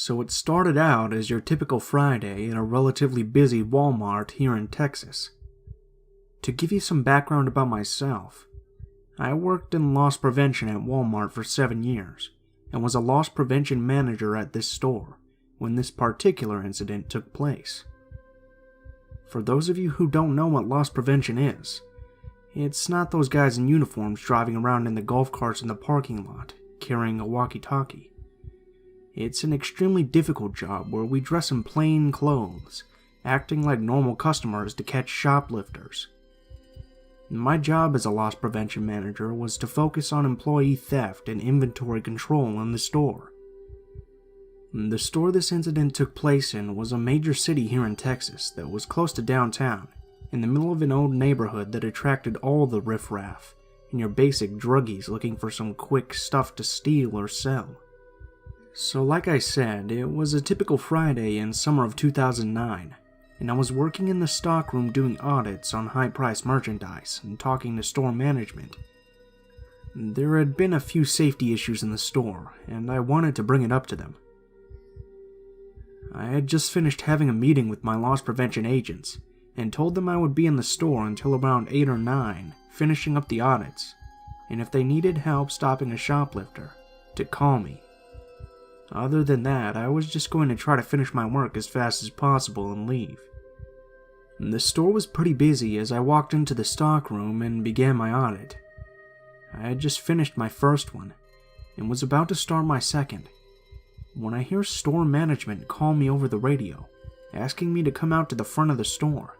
So it started out as your typical Friday in a relatively busy Walmart here in Texas. To give you some background about myself, I worked in loss prevention at Walmart for 7 years and was a loss prevention manager at this store when this particular incident took place. For those of you who don't know what loss prevention is, it's not those guys in uniforms driving around in the golf carts in the parking lot carrying a walkie-talkie. It's an extremely difficult job where we dress in plain clothes, acting like normal customers to catch shoplifters. My job as a loss prevention manager was to focus on employee theft and inventory control in the store. The store this incident took place in was a major city here in Texas that was close to downtown, in the middle of an old neighborhood that attracted all the riffraff and your basic druggies looking for some quick stuff to steal or sell. So like I said, it was a typical Friday in summer of 2009, and I was working in the stockroom doing audits on high-priced merchandise and talking to store management. There had been a few safety issues in the store, and I wanted to bring it up to them. I had just finished having a meeting with my loss prevention agents, and told them I would be in the store until around 8 or 9, finishing up the audits, and if they needed help stopping a shoplifter, to call me. Other than that, I was just going to try to finish my work as fast as possible and leave. The store was pretty busy as I walked into the stockroom and began my audit. I had just finished my first one, and was about to start my second, when I hear store management call me over the radio, asking me to come out to the front of the store.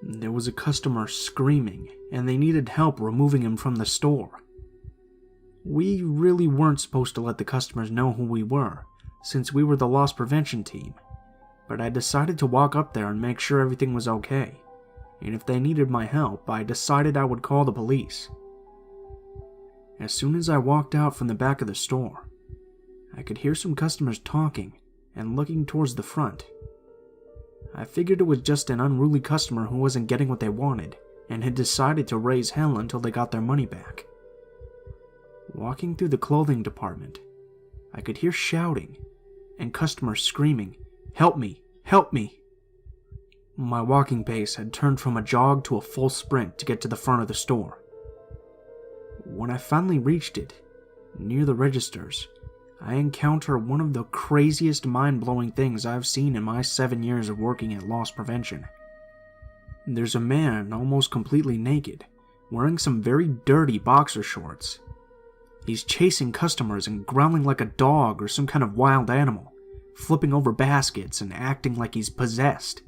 There was a customer screaming, and they needed help removing him from the store. We really weren't supposed to let the customers know who we were, since we were the loss prevention team, but I decided to walk up there and make sure everything was okay, and if they needed my help, I decided I would call the police. As soon as I walked out from the back of the store, I could hear some customers talking and looking towards the front. I figured it was just an unruly customer who wasn't getting what they wanted and had decided to raise hell until they got their money back. Walking through the clothing department, I could hear shouting and customers screaming, "Help me! Help me!" My walking pace had turned from a jog to a full sprint to get to the front of the store. When I finally reached it, near the registers, I encountered one of the craziest mind-blowing things I've seen in my 7 years of working at loss prevention. There's a man almost completely naked, wearing some very dirty boxer shorts. He's chasing customers and growling like a dog or some kind of wild animal, flipping over baskets and acting like he's possessed.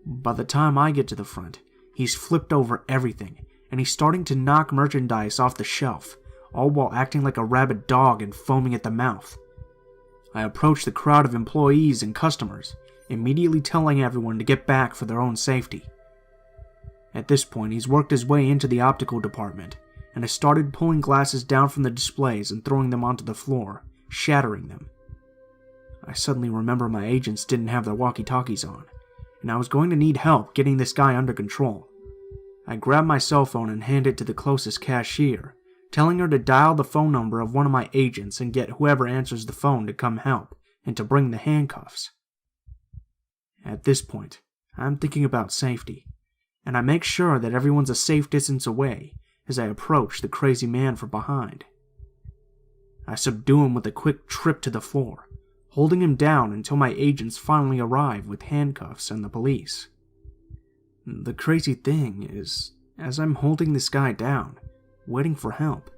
By the time I get to the front, he's flipped over everything, and he's starting to knock merchandise off the shelf, all while acting like a rabid dog and foaming at the mouth. I approach the crowd of employees and customers, immediately telling everyone to get back for their own safety. At this point, he's worked his way into the optical department, and I started pulling glasses down from the displays and throwing them onto the floor, shattering them. I suddenly remember my agents didn't have their walkie-talkies on, and I was going to need help getting this guy under control. I grab my cell phone and hand it to the closest cashier, telling her to dial the phone number of one of my agents and get whoever answers the phone to come help and to bring the handcuffs. At this point, I'm thinking about safety, and I make sure that everyone's a safe distance away as I approach the crazy man from behind. I subdue him with a quick trip to the floor, holding him down until my agents finally arrive with handcuffs and the police. The crazy thing is, as I'm holding this guy down, waiting for help,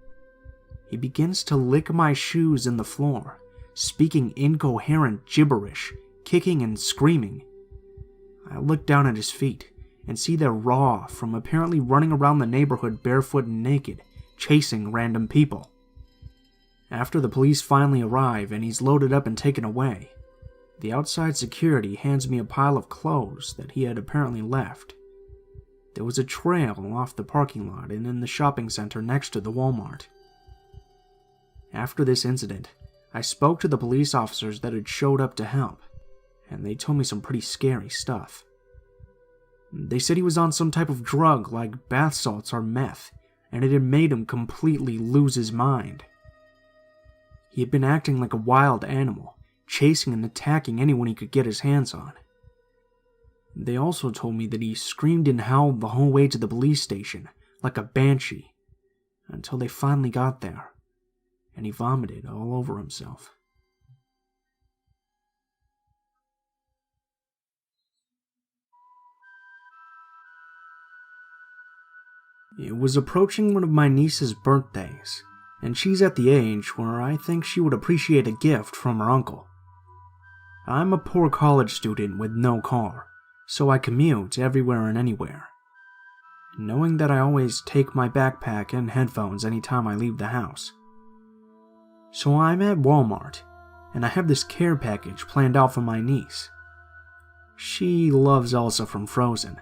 he begins to lick my shoes in the floor, speaking incoherent gibberish, kicking and screaming. I look down at his feet and see they're raw from apparently running around the neighborhood barefoot and naked, chasing random people. After the police finally arrive and he's loaded up and taken away, the outside security hands me a pile of clothes that he had apparently left. There was a trail off the parking lot and in the shopping center next to the Walmart. After this incident, I spoke to the police officers that had showed up to help, and they told me some pretty scary stuff. They said he was on some type of drug like bath salts or meth, and it had made him completely lose his mind. He had been acting like a wild animal, chasing and attacking anyone he could get his hands on. They also told me that he screamed and howled the whole way to the police station, like a banshee, until they finally got there, and he vomited all over himself. It was approaching one of my niece's birthdays, and she's at the age where I think she would appreciate a gift from her uncle. I'm a poor college student with no car, so I commute everywhere and anywhere, knowing that I always take my backpack and headphones anytime I leave the house. So I'm at Walmart, and I have this care package planned out for my niece. She loves Elsa from Frozen,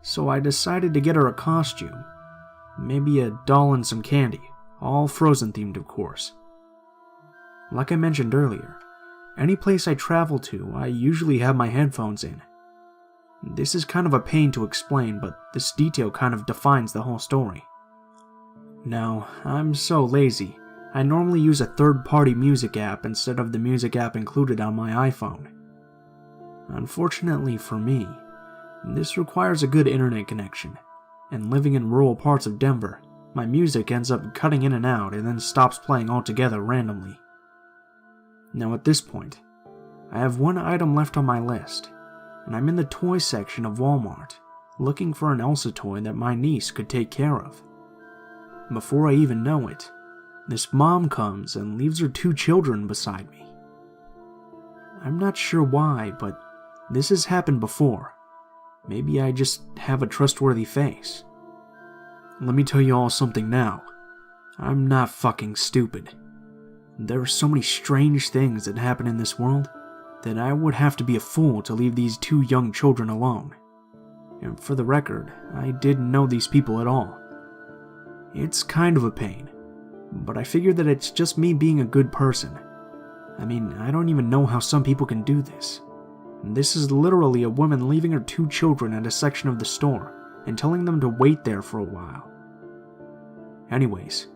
so I decided to get her a costume, maybe a doll and some candy, all Frozen themed of course. Like I mentioned earlier, any place I travel to, I usually have my headphones in. This is kind of a pain to explain, but this detail kind of defines the whole story. Now, I'm so lazy, I normally use a third-party music app instead of the music app included on my iPhone. Unfortunately for me, this requires a good internet connection, and living in rural parts of Denver, my music ends up cutting in and out and then stops playing altogether randomly. Now at this point, I have one item left on my list, and I'm in the toy section of Walmart, looking for an Elsa toy that my niece could take care of. Before I even know it, this mom comes and leaves her 2 children beside me. I'm not sure why, but this has happened before. Maybe I just have a trustworthy face. Let me tell you all something now. I'm not fucking stupid. There are so many strange things that happen in this world that I would have to be a fool to leave these 2 young children alone. And for the record, I didn't know these people at all. It's kind of a pain, but I figure that it's just me being a good person. I mean, I don't even know how some people can do this. This is literally a woman leaving her 2 children at a section of the store and telling them to wait there for a while. Anyways,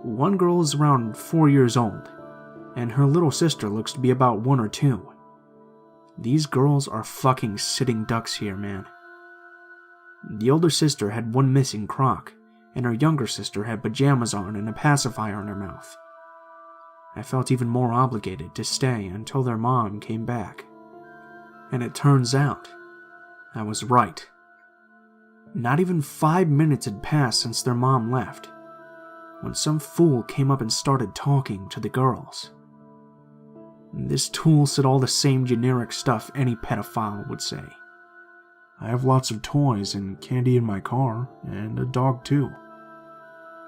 one girl is around 4 years old, and her little sister looks to be about 1 or 2. These girls are fucking sitting ducks here, man. The older sister had one missing crock, and her younger sister had pajamas on and a pacifier in her mouth. I felt even more obligated to stay until their mom came back. And it turns out, I was right. Not even 5 minutes had passed since their mom left, when some fool came up and started talking to the girls. This tool said all the same generic stuff any pedophile would say. I have lots of toys and candy in my car, and a dog too.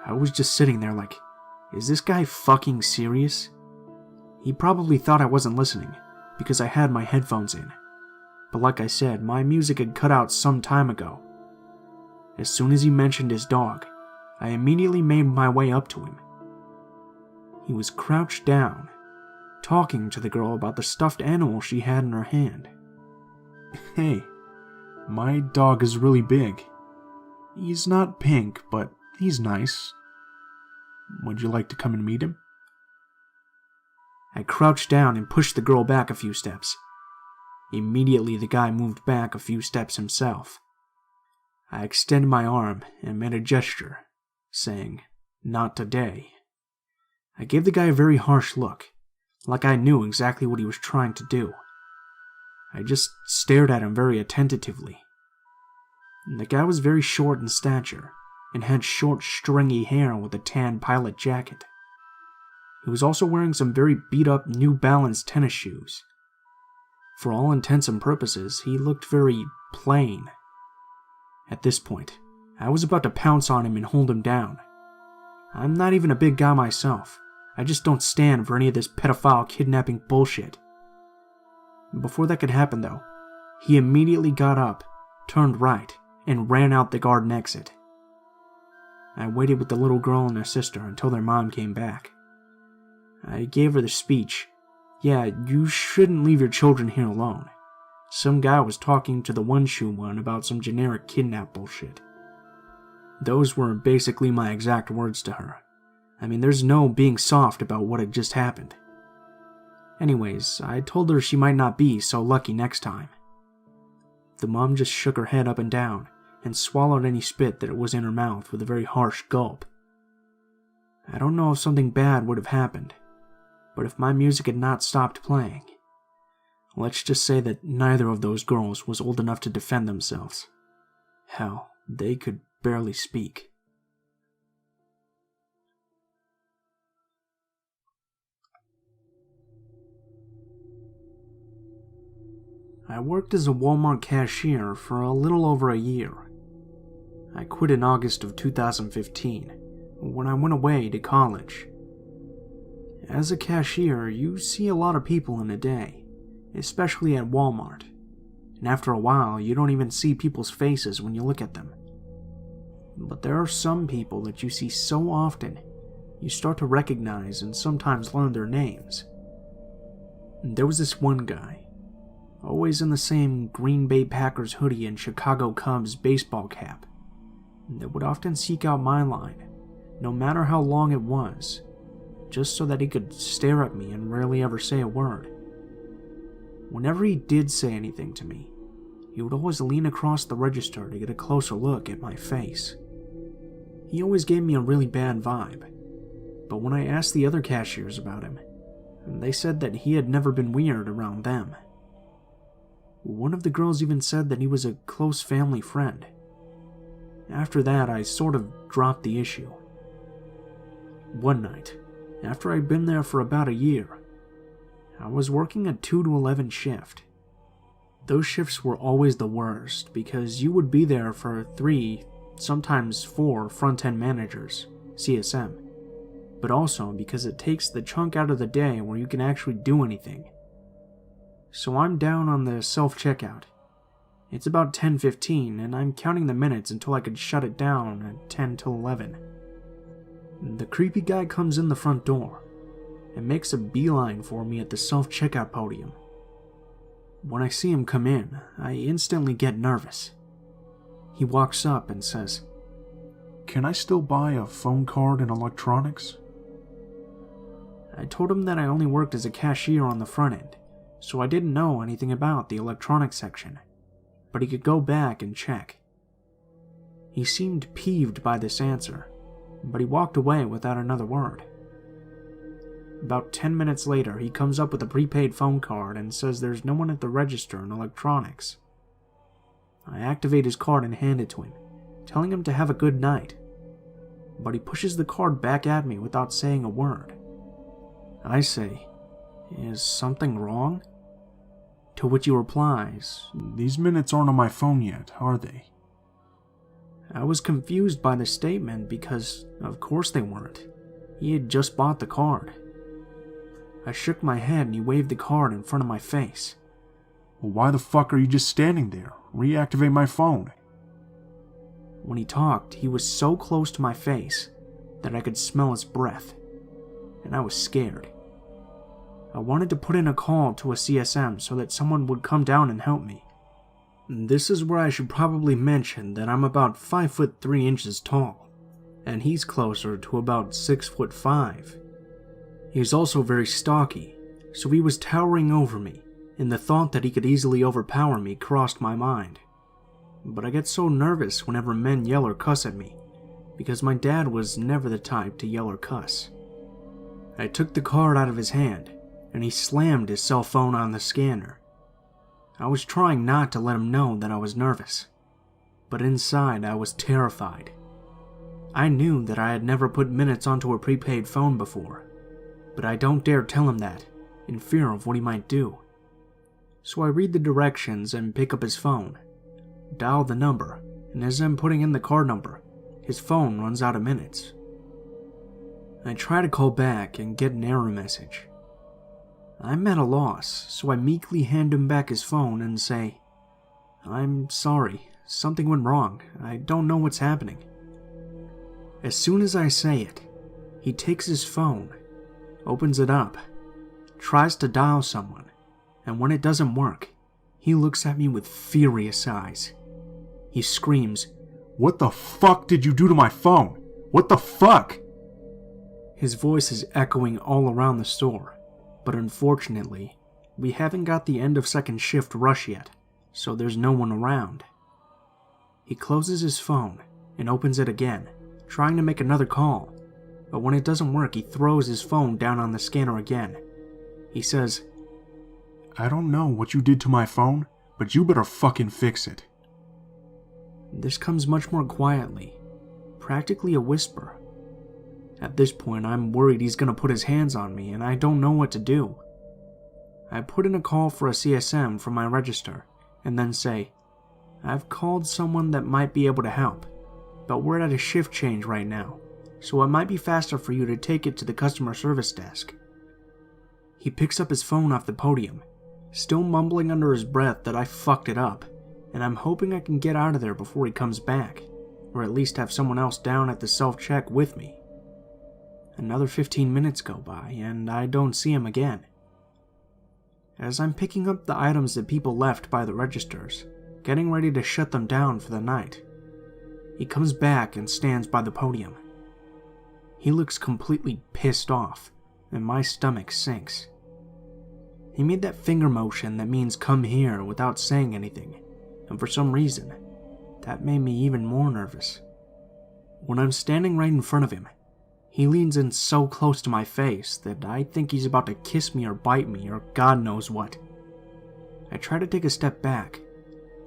I was just sitting there like, is this guy fucking serious? He probably thought I wasn't listening, because I had my headphones in. But like I said, my music had cut out some time ago. As soon as he mentioned his dog, I immediately made my way up to him. He was crouched down, talking to the girl about the stuffed animal she had in her hand. Hey, my dog is really big. He's not pink, but he's nice. Would you like to come and meet him? I crouched down and pushed the girl back a few steps. Immediately, the guy moved back a few steps himself. I extended my arm and made a gesture, saying, "Not today." I gave the guy a very harsh look, like I knew exactly what he was trying to do. I just stared at him very attentively. The guy was very short in stature, and had short, stringy hair with a tan pilot jacket. He was also wearing some very beat-up New Balance tennis shoes. For all intents and purposes, he looked very plain. At this point, I was about to pounce on him and hold him down. I'm not even a big guy myself. I just don't stand for any of this pedophile kidnapping bullshit. Before that could happen, though, he immediately got up, turned right, and ran out the garden exit. I waited with the little girl and her sister until their mom came back. I gave her the speech, "Yeah, you shouldn't leave your children here alone. Some guy was talking to the one-shoe one about some generic kidnap bullshit." Those were basically my exact words to her. I mean, there's no being soft about what had just happened. Anyways, I told her she might not be so lucky next time. The mom just shook her head up and down and swallowed any spit that was in her mouth with a very harsh gulp. I don't know if something bad would have happened, but if my music had not stopped playing, let's just say that neither of those girls was old enough to defend themselves. Hell, they could barely speak. I worked as a Walmart cashier for a little over a year. I quit in August of 2015, when I went away to college. As a cashier, you see a lot of people in a day, especially at Walmart, and after a while, you don't even see people's faces when you look at them. But there are some people that you see so often, you start to recognize and sometimes learn their names. And there was this one guy, always in the same Green Bay Packers hoodie and Chicago Cubs baseball cap, that would often seek out my line, no matter how long it was, just so that he could stare at me and rarely ever say a word. Whenever he did say anything to me, he would always lean across the register to get a closer look at my face. He always gave me a really bad vibe, but when I asked the other cashiers about him, they said that he had never been weird around them. One of the girls even said that he was a close family friend. After that, I sort of dropped the issue. One night, after I'd been there for about a year, I was working a 2 to 11 shift. Those shifts were always the worst because you would be there for 3, sometimes 4 front-end managers, CSM, but also because it takes the chunk out of the day where you can actually do anything. So I'm down on the self-checkout. It's about 10:15 and I'm counting the minutes until I could shut it down at 10 till 11. The creepy guy comes in the front door and makes a beeline for me at the self-checkout podium. When I see him come in, I instantly get nervous. He walks up and says, "Can I still buy a phone card and electronics?" I told him that I only worked as a cashier on the front end, so I didn't know anything about the electronics section, but he could go back and check. He seemed peeved by this answer, but he walked away without another word. About 10 minutes later, he comes up with a prepaid phone card and says there's no one at the register in electronics. I activate his card and hand it to him, telling him to have a good night, but he pushes the card back at me without saying a word. I say, "Is something wrong?" To which he replies, "These minutes aren't on my phone yet, are they?" I was confused by the statement because, of course they weren't. He had just bought the card. I shook my head and he waved the card in front of my face. "Well, why the fuck are you just standing there? Reactivate my phone." When he talked, he was so close to my face that I could smell his breath, and I was scared. I wanted to put in a call to a CSM so that someone would come down and help me. This is where I should probably mention that I'm about 5'3" tall, and he's closer to about 6'5". He's also very stocky, so he was towering over me, and the thought that he could easily overpower me crossed my mind. But I get so nervous whenever men yell or cuss at me, because my dad was never the type to yell or cuss. I took the card out of his hand, and he slammed his cell phone on the scanner. I was trying not to let him know that I was nervous, but inside I was terrified. I knew that I had never put minutes onto a prepaid phone before, but I don't dare tell him that, in fear of what he might do. So I read the directions and pick up his phone, dial the number, and as I'm putting in the card number, his phone runs out of minutes. I try to call back and get an error message. I'm at a loss, so I meekly hand him back his phone and say, "I'm sorry, something went wrong, I don't know what's happening." As soon as I say it, he takes his phone, opens it up, tries to dial someone, and when it doesn't work, he looks at me with furious eyes. He screams, "What the fuck did you do to my phone? What the fuck?" His voice is echoing all around the store, but unfortunately, we haven't got the end of second shift rush yet, so there's no one around. He closes his phone and opens it again, trying to make another call, but when it doesn't work, he throws his phone down on the scanner again. He says, "I don't know what you did to my phone, but you better fucking fix it." This comes much more quietly, practically a whisper. At this point, I'm worried he's gonna put his hands on me, and I don't know what to do. I put in a call for a CSM from my register, and then say, "I've called someone that might be able to help, but we're at a shift change right now, so it might be faster for you to take it to the customer service desk." He picks up his phone off the podium, still mumbling under his breath that I fucked it up, and I'm hoping I can get out of there before he comes back, or at least have someone else down at the self-check with me. Another 15 minutes go by, and I don't see him again. As I'm picking up the items that people left by the registers, getting ready to shut them down for the night, he comes back and stands by the podium. He looks completely pissed off, and my stomach sinks. He made that finger motion that means come here without saying anything, and for some reason, that made me even more nervous. When I'm standing right in front of him, he leans in so close to my face that I think he's about to kiss me or bite me or God knows what. I try to take a step back,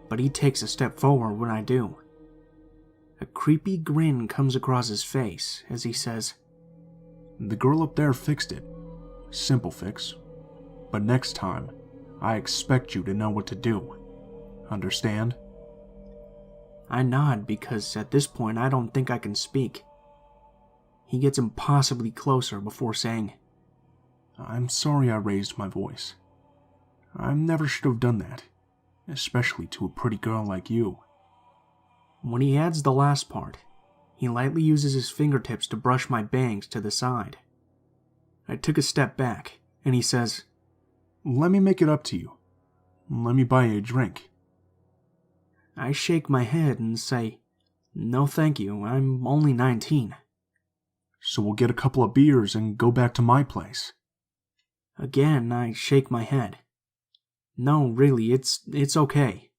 but he takes a step forward when I do. A creepy grin comes across his face as he says, "The girl up there fixed it. Simple fix. But next time, I expect you to know what to do. Understand?" I nod because at this point I don't think I can speak. He gets impossibly closer before saying, "I'm sorry I raised my voice. I never should have done that, especially to a pretty girl like you." When he adds the last part, he lightly uses his fingertips to brush my bangs to the side. I took a step back, and he says, "Let me make it up to you. Let me buy you a drink." I shake my head and say, "No thank you, I'm only 19. "So we'll get a couple of beers and go back to my place." Again, I shake my head. "No, really, it's okay.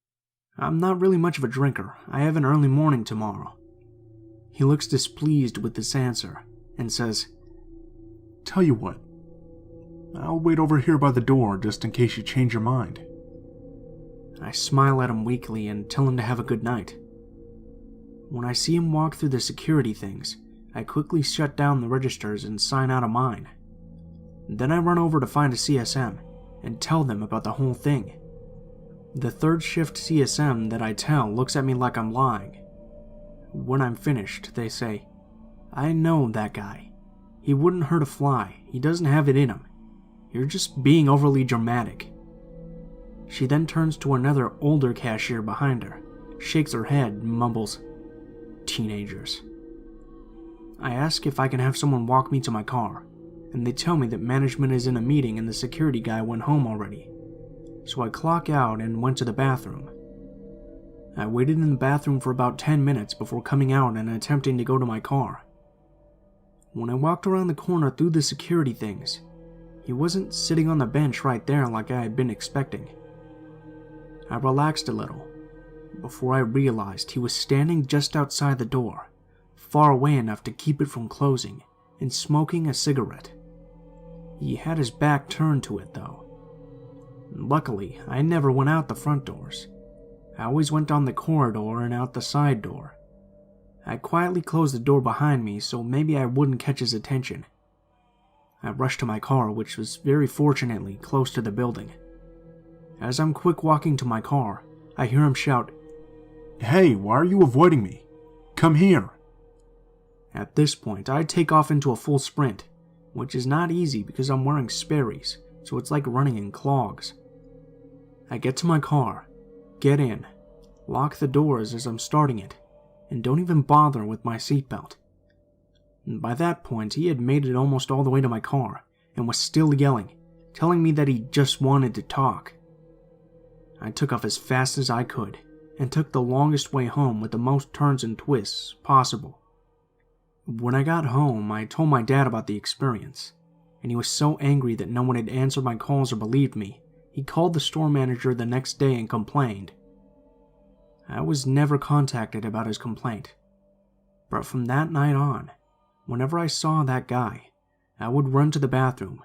I'm not really much of a drinker. I have an early morning tomorrow." He looks displeased with this answer and says, "Tell you what, I'll wait over here by the door just in case you change your mind." I smile at him weakly and tell him to have a good night. When I see him walk through the security things, I quickly shut down the registers and sign out of mine. Then I run over to find a CSM and tell them about the whole thing. The third shift CSM that I tell looks at me like I'm lying. When I'm finished, they say, "I know that guy. He wouldn't hurt a fly. He doesn't have it in him. You're just being overly dramatic." She then turns to another older cashier behind her, shakes her head, and mumbles, "Teenagers." I ask if I can have someone walk me to my car, and they tell me that management is in a meeting and the security guy went home already. So I clock out and went to the bathroom. I waited in the bathroom for about 10 minutes before coming out and attempting to go to my car. When I walked around the corner through the security things, he wasn't sitting on the bench right there like I had been expecting. I relaxed a little, before I realized he was standing just outside the door, far away enough to keep it from closing, and smoking a cigarette. He had his back turned to it, though. Luckily, I never went out the front doors. I always went down the corridor and out the side door. I quietly closed the door behind me so maybe I wouldn't catch his attention. I rushed to my car, which was very fortunately close to the building. As I'm quick walking to my car, I hear him shout, "Hey, why are you avoiding me? Come here." At this point, I take off into a full sprint, which is not easy because I'm wearing Sperry's, so it's like running in clogs. I get to my car, get in, lock the doors as I'm starting it, and don't even bother with my seatbelt. By that point, he had made it almost all the way to my car, and was still yelling, telling me that he just wanted to talk. I took off as fast as I could, and took the longest way home with the most turns and twists possible. When I got home, I told my dad about the experience. and he was so angry that no one had answered my calls or believed me, he called the store manager the next day and complained. I was never contacted about his complaint, but from that night on, whenever I saw that guy, I would run to the bathroom,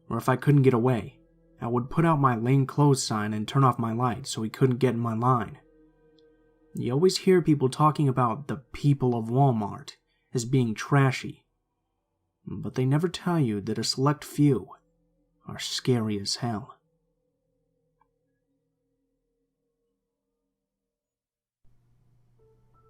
or if I couldn't get away, I would put out my lane closed sign and turn off my light so he couldn't get in my line. You always hear people talking about the people of Walmart as being trashy, but they never tell you that a select few are scary as hell.